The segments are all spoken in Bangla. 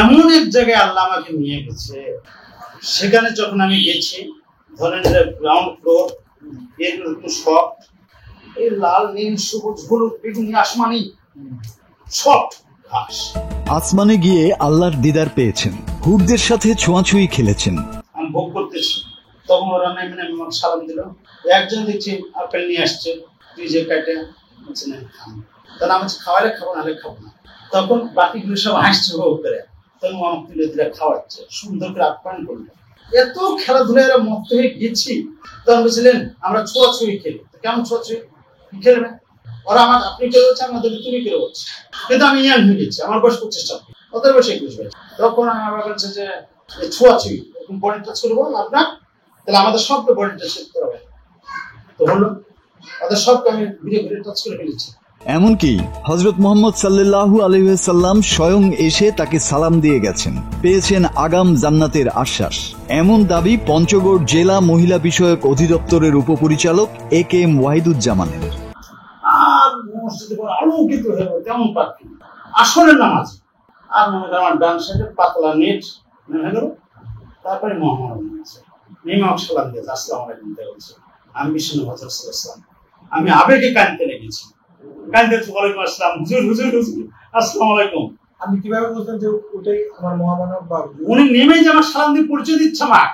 এমন এক জায়গায় আল্লাহ আমাকে নিয়ে গেছে, সেখানে যখন আমি গেছি, ধরেন যে গ্রাউন্ড ফ্লোর, এরকম সব এই লাল নীল সবুজ হলুদ বেগুনি আসমানি সব ঘাস। আসমানে গিয়ে আল্লাহর দিদার পেয়েছেন, হুরদের সাথে ছোঁয়াছুঁই খেলেছেন। আমি ভোগ করতেছি, তখন ওরা নেমে নেমে আমাকে সালাম দিল। একজন দেখছি আপেল নিয়ে আসছে, তুই যে কাটে বলছে না খাম, তাহলে আমি খাওয়ালে খাবো, নাহলে খাবো না। তখন বাকিগুলো সব হাসছে ভোগ করে, তখন আমাকে তুলে দিলে খাওয়াচ্ছে, সুন্দর করে আপ্যায়ন করলো। এত খেলাধুলায় এরা মত্ত হয়ে গেছি। তখন বলছিলেন আমরা ছোঁয়াছুঁই খেলি। কেমন ছোঁয়াছুঁই খেলবে? ওরা আমার আপনি কেউ হচ্ছে, আমাদের তুমি কেউ হচ্ছে, কিন্তু আমি ইয়াং হয়ে গেছি, আমার বয়স 25 ওদের বয়স 21 বছর। তখন আমি আবার বলছে যে ছোঁয়াছুঁই এরকম বডি টাচ করবো আপনার, তাহলে আমাদের সবকে বডি টাচ করতে হবে। তো হলো, ওদের সবকে আমি ঘুরে ঘুরে টাচ করে ফেলেছি। এমনকি হযরত মুহাম্মদ সাল্লাল্লাহু আলাইহি ওয়াসাল্লাম স্বয়ং এসে তাকে সালাম দিয়ে গেছেন, পেয়েছেন আগাম জান্নাতের আশ্বাস। এমন দাবি পঞ্চগড় জেলা মহিলা বিষয়ক অধিদপ্তরের উপপরিচালক AK ওয়াহিদুজ্জামানের। আর মসজিদে আলোকিত হয়ে তেমন পাখি আসলে নামাজ। আর মনে করেন আমার ডান সাইডে পাতলা নেট নেমে গেল, তারপরে মোহাম্মদ নিমাক সালাম দিয়ে আসসালামু আলাইকুম বলছে। আমি বিষ্ণু হযরত সাল্লাল্লাহু আলাইহি ওয়াসাল্লাম, আমি আবেগে কাঁদতে লেগেছি। কাঁদতে ওয়ালাইকুম আসসালাম, হুজুর হুজুর হুজুর আসসালামু আলাইকুম। আমি কিভাবে বলতেন যে ওটাই আমার মহামানব বা উনি নেমে যে আমার সালাম দিয়ে পরিচয় দিচ্ছে আমার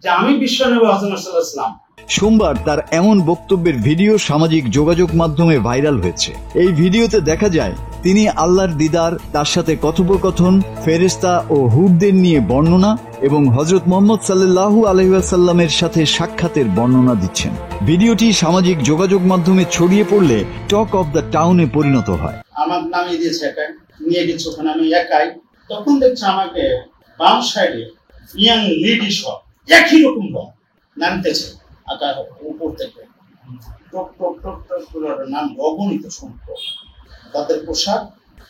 যে আমি বিশ্বনবী হযরত সাল্লাল্লাহু আলাইহি ওয়াসাল্লাম। সোমবার তার এমন বক্তব্যের ভিডিও সামাজিক যোগাযোগ মাধ্যমে ভাইরাল হয়েছে। এই ভিডিওতে দেখা যায় তিনি আল্লাহর দিদার, তার সাথে কথোপকথন, ফেরেশতা ও হুরদের নিয়ে বর্ণনা এবং হযরত মুহাম্মদ সাল্লাল্লাহু আলাইহি ওয়াসাল্লামের সাথে সাক্ষাতের বর্ণনা দিচ্ছেন। ভিডিওটি সামাজিক যোগাযোগ মাধ্যমে ছড়িয়ে পড়লে টক অফ দ্য টাউনে পরিণত হয়। আমার নামিয়ে দিয়েছে একাই, নিয়ে গেছে ওখানে, আমি একাই। তখন দেখছে আমাকে বাম সাইডে ইয়াং লেডি সব একই রকম রং নামতেছে আকার উপর থেকে, টক টক টক টক করে নাম অগণিত সংখ্যক। তাদের পোশাক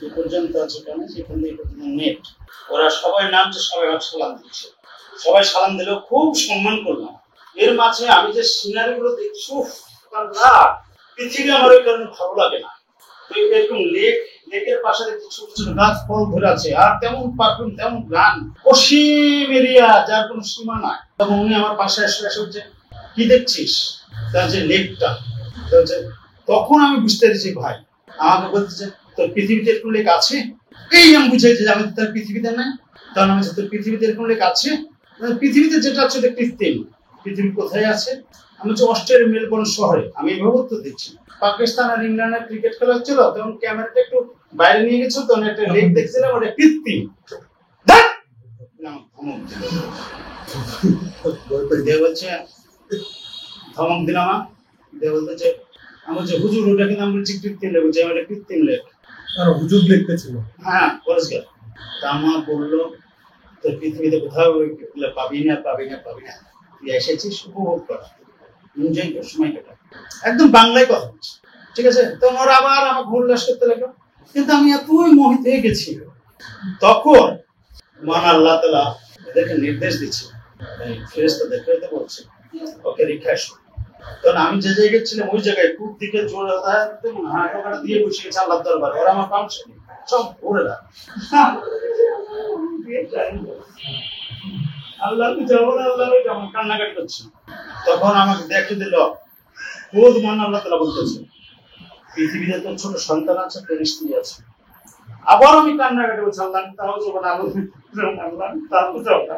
এ পর্যন্ত আছে, কেন সেখান থেকে নেট, ওরা সবাই নামছে, সবাই সালাম দিচ্ছে। সবাই সালাম দিলেও খুব সম্মান করলাম। এর মাঝে আমি যে সিনারি গুলো দেখছি, পৃথিবী আমার ওই কারণে ভালো লাগে না। এরকম লেকের পাশে দেখছি ছোট ছোট গাছ ফল ধরে আছে, আর তেমন পারফিউম, তেমন গান, অসীম এরিয়া, যার কোনো সীমা নাই। তখন উনি আমার পাশে এসে হচ্ছে, কি দেখছিস? তার যে লেকটা, তখন আমি বুঝতে পেরেছি ভাই আমাকে বলতেছে তোর পৃথিবীতে এরকম লেক আছে। এই আমি বুঝাইছি যে আমি তার পৃথিবীতে নাই। তখন আমি তোর পৃথিবীতে এরকম লেক আছে? পৃথিবীতে যেটা আছে ওটা কৃত্রিম। পৃথিবী কোথায় আছে? আমি হচ্ছে অস্ট্রেলিয়ার মেলবোর্ন শহরে। আমি এইভাবে উত্তর দিচ্ছি। পাকিস্তান আর ইংল্যান্ডের ক্রিকেট খেলা হচ্ছিল, তখন ক্যামেরাটা একটু বাইরে নিয়ে গেছিল, তখন একটা লেক দেখছিলাম, ওটা কৃত্রিম। ধমক দিলাম, বলতেছে আমার যে হুজুর, ওটা কিন্তু আমি বলছি কৃত্রিম লেক, যে ওটা কৃত্রিম লেক। আর হুজুর লিখতেছিল, হ্যাঁ পরিষ্কার। তা আমার বললো তোর পৃথিবীতে কোথাও পাবি না, পাবি না, পাবি না, তুই এসেছিস উপভোগ করা, এনজয় কর, সময় কাটা। একদম বাংলায় কথা বলছি, ঠিক আছে? তখন ওরা আবার আমাকে উল্লাস করতে লাগলো, কিন্তু আমি এতই মোহিত হয়ে গেছি। তখন মহান আল্লাহ তাআলা এদেরকে নির্দেশ দিচ্ছে, ফেরেশতাদেরকে বলছে ওকে রেখে আসো। কারণ আমি যে জায়গায় ছিলাম ওই জায়গায় পূব দিকে জোর হাঁটা দিয়ে বসে গেছে আল্লাহর দরবারে। ওরা আমার পাউন্ড সব ভরে না, আল্লাহ যাবো না, আল্লাহ যেমন কান্নাকাটি করছে। তখন আমাকে দেখে দিল, খোদ মান আল্লাহ তাআলা বলতেছে পৃথিবীতে তোর ছোট সন্তান আছে, তোর স্ত্রী আছে। আবার আমি কান্নাকাটি করছি, আল্লাহ তাও যাবো না, আল্লাহ তাও যাবো না,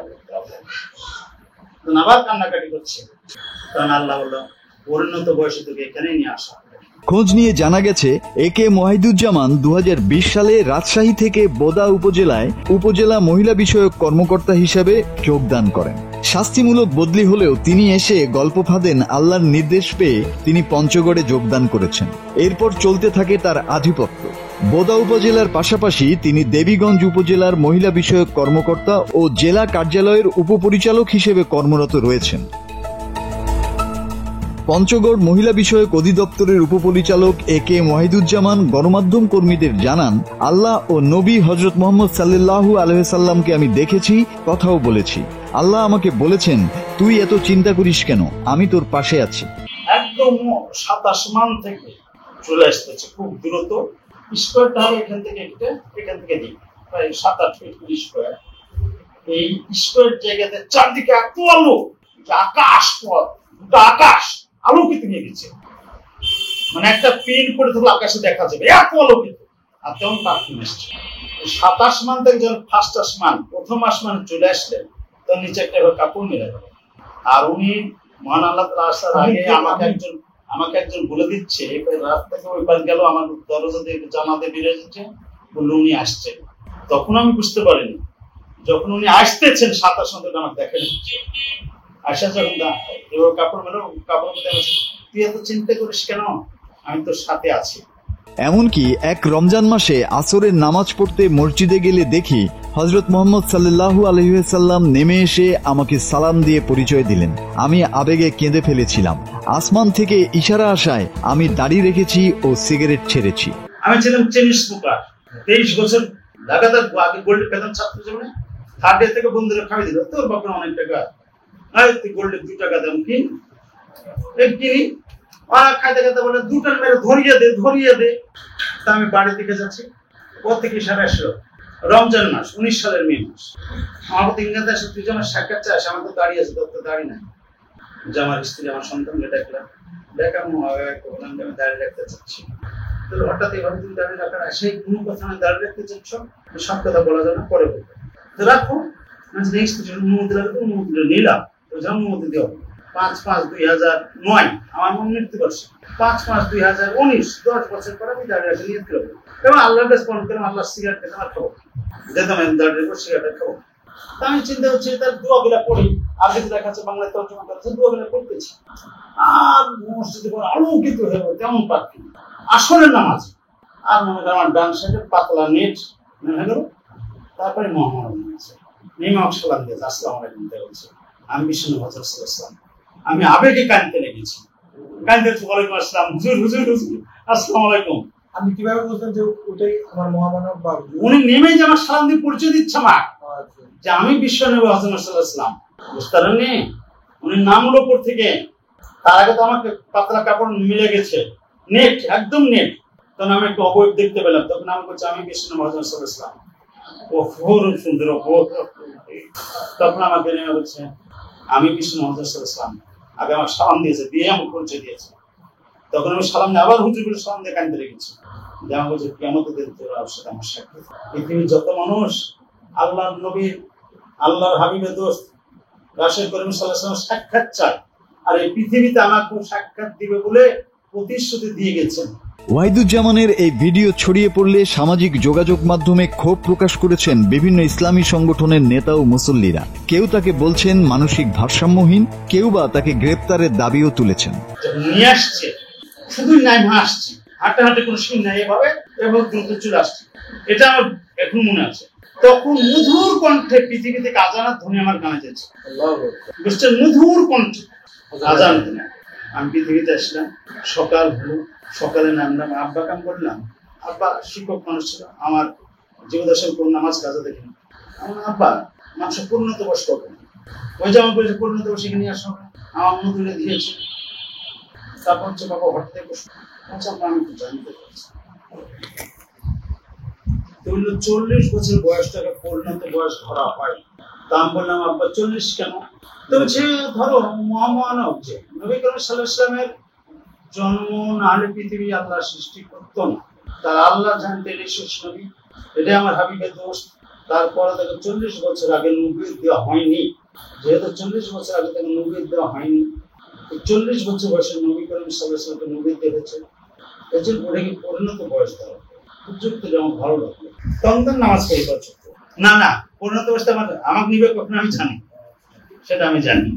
আবার কান্নাকাটি করছে। তখন আল্লাহ বললো পরিণত বয়সে তোকে এখানে নিয়ে আসা। খোঁজ নিয়ে জানা গেছে AK ওয়াহিদুজ্জামান 2020 সালে রাজশাহী থেকে বোদা উপজেলায় উপজেলা মহিলা বিষয়ক কর্মকর্তা হিসেবে যোগদান করেন। শাস্তিমূলক বদলি হলেও তিনি এসে গল্প ফাঁদেন আল্লাহর নির্দেশ পেয়ে তিনি পঞ্চগড়ে যোগদান করেছেন। এরপর চলতে থাকে তার আধিপত্য। বোদা উপজেলার পাশাপাশি তিনি দেবীগঞ্জ উপজেলার মহিলা বিষয়ক কর্মকর্তা ও জেলা কার্যালয়ের উপপরিচালক হিসেবে কর্মরত রয়েছেন। পঞ্চগড় মহিলা বিষয়ক অধিদপ্তরের উপপরিচালক AK ওয়াহিদুজ্জামান গণমাধ্যম কর্মীদের জানান, আল্লাহ ও নবী হযরত মুহাম্মদ সাল্লাল্লাহু আলাইহি ওয়াসাল্লামকে আমি দেখেছি, কথাও বলেছি। আল্লাহ আমাকে বলেছেন, তুই এত চিন্তা করিস কেন, আমি তোর পাশে আছি। একদম সাত আসমান থেকে চলে আসতেছে খুব দ্রুত। স্কোয়ারটা হবে এখান থেকে দিই, প্রায় 7-8 ফিট স্কোয়ার। এই স্কোয়ার জায়গাতে চারদিকে এত আলো যে আকাশ পথ, দুটো আকাশ আলোকিত হয়ে গেছে, মানে একটা পিন করে থাকলে আকাশে দেখা যাবে, এত আলোকিত। আর তেমন পারফিউম এসছে। 7 আসমান থেকে যখন ফার্স্ট আসমান, প্রথম আসমানে চলে আসলেন, তখন নিচে একটা কাপড় মেরে গেল। আর উনি মহান আল্লাহ তাআলা আসার আগে আমাকে একজন বলে দিচ্ছে, রাত থেকে ওই পাশ গেল, আমার দরজা দিয়ে জানাতে বেরিয়ে যাচ্ছে, বললো উনি আসছেন। তখন আমি বুঝতে পারিনি, যখন উনি আসতেছেন 7 আসমান থেকে আমাকে দেখেন, আসা যখন এবার কাপড় মেলো, কাপড় মধ্যে তুই এত চিন্তা করিস কেন, আমি তোর সাথে আছি। এমনকি এক রমজান মাসে আসরের নামাজ পড়তে মসজিদে গেলে দেখি হযরত মুহাম্মদ সাল্লাল্লাহু আলাইহি ওয়াসাল্লাম নেমে এসে আমাকে সালাম দিয়ে পরিচয় দিলেন। আমি আবেগে কেঁদে ফেলেছিলাম। আসমান থেকে ইশারা আসায় আমি দাড়ি রেখেছি ও সিগারেট ছেড়েছি। আমি ছিলাম চেন স্মোকার, 23 বছর লাগাতার। আগে গোল্ড পেতাম ছাত্র জীবনে, থার্ড ইয়ার থেকে বন্ধুরা খাওয়াই দিল, তোর বাপরে অনেক টাকা, তুই গোল্ডে 2 টাকা দাম কিনি। খাইতে খাইতে বলে 2 টাকা মেরে ধরিয়ে দে। তা আমি বাড়ির দিকে যাচ্ছি, ওর থেকে ইশারা আসলো, রমজান মাস, 19 সালের মে মাস। আমার মতো ইংরেজি আসে, তুই যে আমার সাক্ষাৎ চাস, আমার তো দাঁড়িয়ে আছে, তোর তো দাঁড়ি নাই। যে আমার স্ত্রী, আমার সন্তানকে ডাকলাম, বললাম যে আমি দাঁড়িয়ে রাখতে চাচ্ছি। তো হঠাৎ এভাবে তুমি দাঁড়িয়ে রাখার, সেই কোনো কথা আমি দাঁড়িয়ে রাখতে চাচ্ছ, সব কথা বলা যায় না, পরে বলবো, তো রাখো। অনুমতি লাগবে, অনুমতি নিলাম, অনুমতি দেওয়া 5/5/2009 আমার মনে মৃত্যুবর্ষ, 5/5/2019, 10 বছর পরে আমি দাঁড়িয়ে রাখতে নিয়ে দিলাম। এবং আল্লাহর কাছে ফোন করলাম, আল্লাহ সিগারেট খেতে আমার খাবো, যেতাম আমি দাঁড়িয়ে রাখবো, সিগারেট খাবো। তা আমি চিন্তা হচ্ছে তার দোয়াগুলা পড়ি, আগে দেখাচ্ছে বাংলায় তর্জমা করেছে, দোয়াগুলা পড়তেছি, আর মসজিদে আলোকিত হয়ে গেল, তেমন পাখি আসরের নামাজ। আর মনে করেন আমার ডান সাইডে পাতলা নেট মনে গেল। তারপরে মোহাম্মদ নিমাক সালাম দিয়েছে, আসসালামু আলাইকুম বলছে, আমি বিষ্ণু হযরত সাল্লাল্লাহু আলাইহি ওয়াসাল্লাম। আমি আবেগে কাঁদতে লেগেছি, ওয়ালাইকুম আসসালাম, হুজুর আসসালামু আলাইকুম। আপনি কিভাবে বলছেন যে ওটাই আমার মহামানব বা উনি নেমে যে আমার সালাম দিয়ে পরিচয় দিচ্ছে আমার, যে আমি বিশ্বনবী হযরত সাল্লাল্লাহু আলাইহি ওয়াসাল্লাম। বুঝতে পারেননি, উনি নামলো উপর থেকে, তার আগে তো আমাকে পাতলা কাপড় মিলে গেছে, নেট, একদম নেট। তখন আমি একটু অবয়ব দেখতে পেলাম, তখন আমি বলছি আমি বিশ্বনবী হযরত সাল্লাল্লাহু আলাইহি ওয়াসাল্লাম। ও খুব সুন্দর, তখন আমাকে নেমে বলছে আমি বিষ্ণু হযরত সাল্লাল্লাহু আলাইহি ওয়াসাল্লাম। আগে আমার সালাম দিয়েছে, দিয়ে আমাকে পরিচয় দিয়েছে। তখন আমি সালাম দিয়ে আবার হুজুর করে সালাম দিয়ে কাঁদতে লেগেছি, যে আমার বলছে কিয়ামতের দিন তোর সাথে আমার সাক্ষাৎ। পৃথিবীর যত মানুষ আল্লাহর নবীর, আল্লাহর হাবিবের দোস্ত রাসূল করিম সাল্লাল্লাহু আলাইহি ওয়াসাল্লাম সাক্ষাৎ চায়, আর এই পৃথিবীতে আমাকে সাক্ষাৎ দিবে বলে প্রতিশ্রুতি দিয়ে গেছেন। ওয়াহিদুজ্জামানের এই ভিডিও ছড়িয়ে পড়লে সামাজিক যোগাযোগ মাধ্যমে ক্ষোভ প্রকাশ করেছেন বিভিন্ন ইসলামী সংগঠনের নেতা ও মুসল্লিরা। কেউ তাকে বলছেন মানসিক ভারসাম্যহীন, কেউ বা তাকে গ্রেপ্তারের দাবিও তুলেছেন। নিয়ে আসছে, শুধুই নাই আসছে, হাঁটাহাঁটি কোনো সিন নাই, এভাবে দ্রুত চলে আসছে। এটা আমার এখন মনে আছে। তখন মধুর কণ্ঠে পৃথিবী থেকে আজানের ধ্বনি আমার কানে যাচ্ছে, বুঝছেন, মধুর কণ্ঠে আজান ধ্বনি। আমি পৃথিবীতে আসলাম, সকাল হলো, সকালে নামলাম, আব্বা কাম করলাম। আব্বা শিক্ষক মানুষ ছিল, আমার জীবদশার কোন নামাজ কাজে দেখিনি। আমার আব্বা মানুষ পরিণত বয়স করবেন, ওই যে আমার বলেছে পরিণত বয়স এখানে নিয়ে আসা হবে, আমার মনে তুলে দিয়েছে। তারপর হচ্ছে বাবা হঠাৎ আমি তো জানতে পারছি 40 বছর বয়সটাকে পরিণত বয়স ধরা হয়। তা আমি বললাম আব্বা 40 কেন? তো বলছে ধরো মহামানব যে নবী করিম সাল্লাল্লাহু আলাইহি ওয়াসাল্লামের জন্ম না হলে পৃথিবী আল্লাহ সৃষ্টি করতো না, তার আল্লাহ জানতেন এই শেষ নবী, এটাই আমার হাবিবের দোষ। তারপরে তাকে 40 বছর আগে নবুয়ত দেওয়া হয়নি, যেহেতু 40 বছর আগে তাকে নবুয়ত দেওয়া হয়নি, 40 বছর বয়সে নবী করিম সাল্লাল্লাহু আলাইহি ওয়াসাল্লামকে নবুয়ত দিয়েছে, এর জন্য ওটাকে পরিণত বয়স দেওয়া উপযুক্ত, যেমন ভালো লাগলো। তখন তার নামাজ পড়ে পারছো না, পরিণত বয়সটা আমাকে নিবে কখনো আমি জানি, সেটা আমি জানি।